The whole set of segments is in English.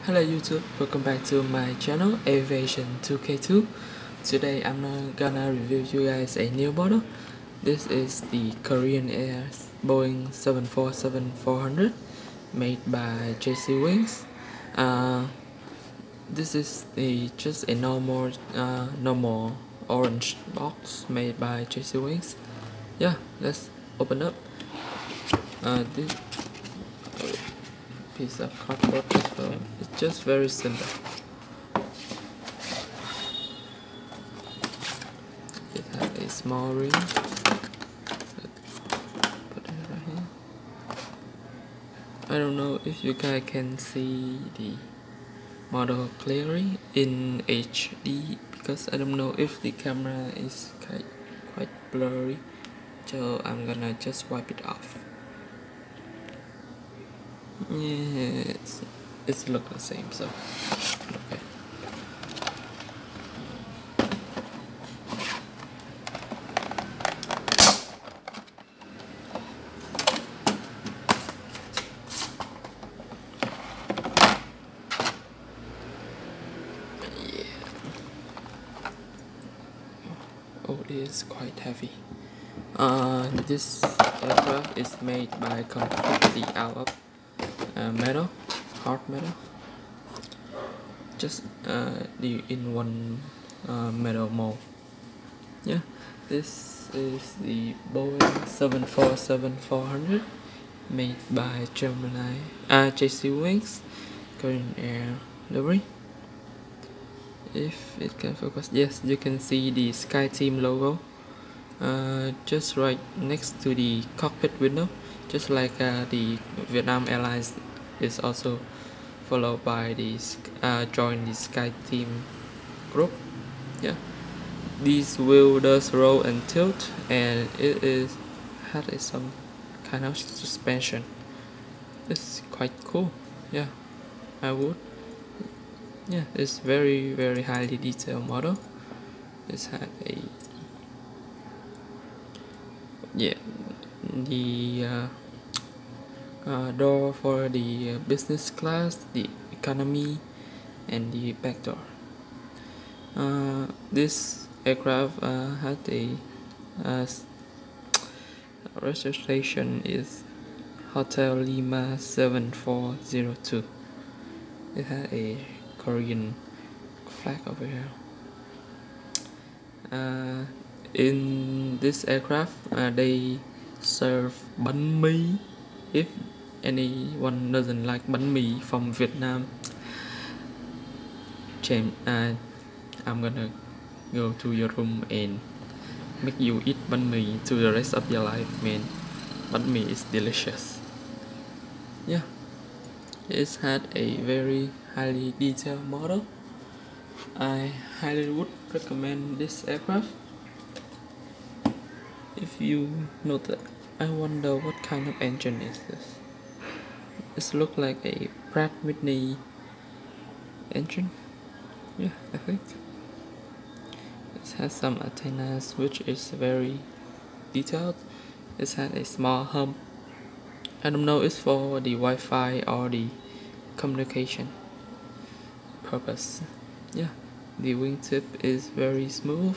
Hello YouTube, welcome back to my channel Aviation 2K2. Today I'm gonna review you guys a new model. This is the Korean Air Boeing 747-400 made by JC Wings. This is just a normal orange box made by JC Wings. Yeah, let's open up. This piece of cardboard as well. It's just very simple. It has a small ring. Put it right here. I don't know if you guys can see the model clearly in HD because I don't know if the camera is quite blurry, so I'm gonna just wipe it off. Yeah, it's look the same, so okay. Yeah. Oh, it is quite heavy. This aircraft is made by completely out of metal, hard metal, just the in one metal mold. Yeah, this is the Boeing 747-400 made by Gemini JC Wings Korean Air livery. If it can focus, yes, you can see the SkyTeam logo just right next to the cockpit window, just like the Vietnam Airlines is also followed by the join the SkyTeam group. Yeah, these wheel does roll and tilt, and it has some kind of suspension. It's quite cool. Yeah, I would. Yeah, it's very highly detailed model. It's had a the door for the business class, the economy, and the back door. This aircraft had a registration is Hotel Lima 7402. It had a Korean flag over here. In this aircraft, they serve bánh mì. If anyone doesn't like bánh mì from Vietnam, I'm gonna go to your room and make you eat bánh mì to the rest of your life, man. Bánh mì is delicious. Yeah, it's had a very highly detailed model. I highly would recommend this aircraft. If you notice, I wonder what kind of engine is this. It looks like a Pratt Whitney engine. Yeah, I think it has some antennas which is very detailed. It has a small hump. I don't know, it's for the Wi-Fi or the communication purpose. Yeah, the wingtip is very smooth.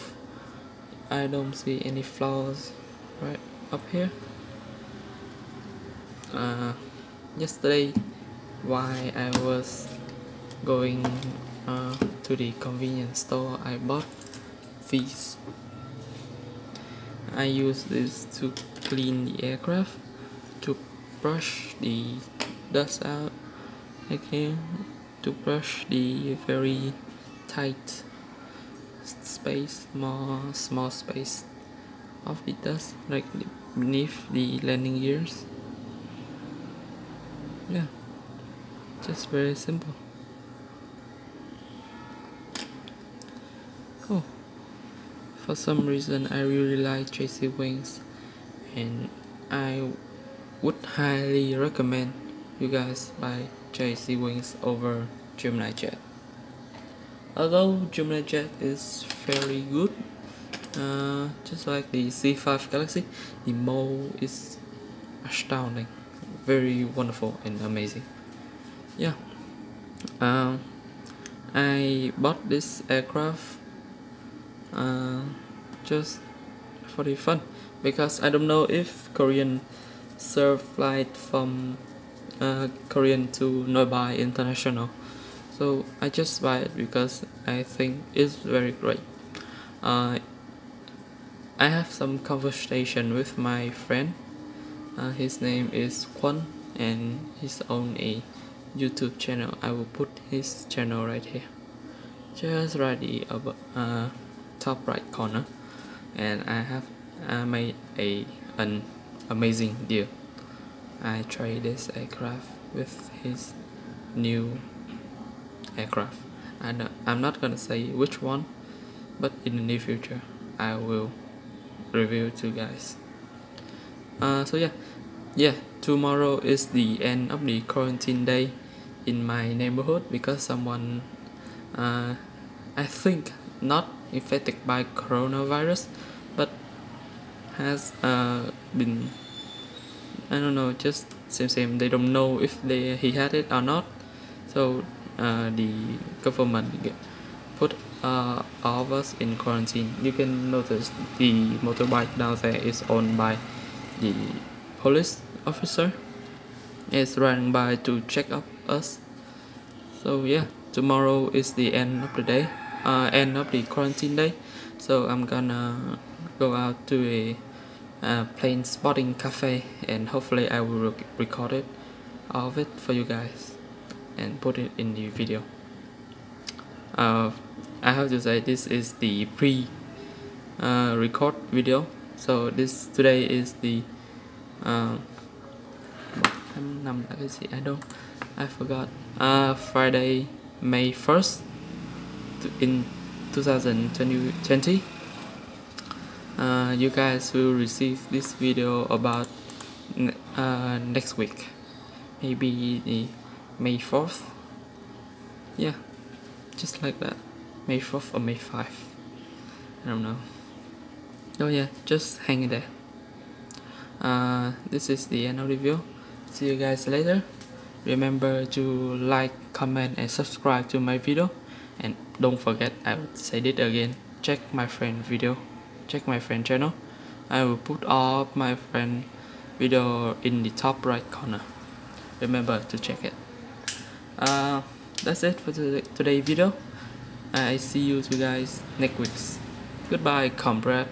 I don't see any flaws right up here. Yesterday, while I was going to the convenience store, I bought these. I use this to clean the aircraft, to brush the dust out again, to brush the very tight space, small space of the dust, like beneath the landing gears. Yeah, just very simple. Oh, for some reason I really like JC Wings, and I would highly recommend you guys buy JC Wings over Gemini Jet. Although Gemini Jet is very good, just like the C5 Galaxy, the mold is astounding, very wonderful and amazing. Yeah, Um, I bought this aircraft just for the fun, because I don't know if Korean serve flight from Korean to Noibai International, so I just buy it because I think it's very great. I have some conversation with my friend. His name is Kwon, and he's on a YouTube channel. I will put his channel right here, just right the top right corner. And I made an amazing deal. I trade this aircraft with his new aircraft. I'm not gonna say which one, but in the near future I will review to you guys. So yeah, tomorrow is the end of the quarantine day in my neighborhood, because someone I think not infected by coronavirus, but has been, I don't know, just same. They don't know if he had it or not. So the government put all of us in quarantine. You can notice the motorbike down there is owned by the police officer. It's running by to check up us. So yeah, tomorrow is the end of the day, end of the quarantine day. So I'm gonna go out to a plane spotting cafe, and hopefully I will record it, all of it for you guys, and put it in the video. I have to say this is the record video. So today is the I forgot. Friday, May 1st in 2020. You guys will receive this video about next week, maybe the May 4th. Yeah, just like that. May 4th or May 5th, I don't know. Oh yeah, just hang in there. This is the end of the video. See you guys later. Remember to like, comment and subscribe to my video, and don't forget, I will say it again, check my friend channel. I will put all of my friend video in the top right corner. Remember to check it. That's it for today's video. I see you guys next week. Goodbye, comrade.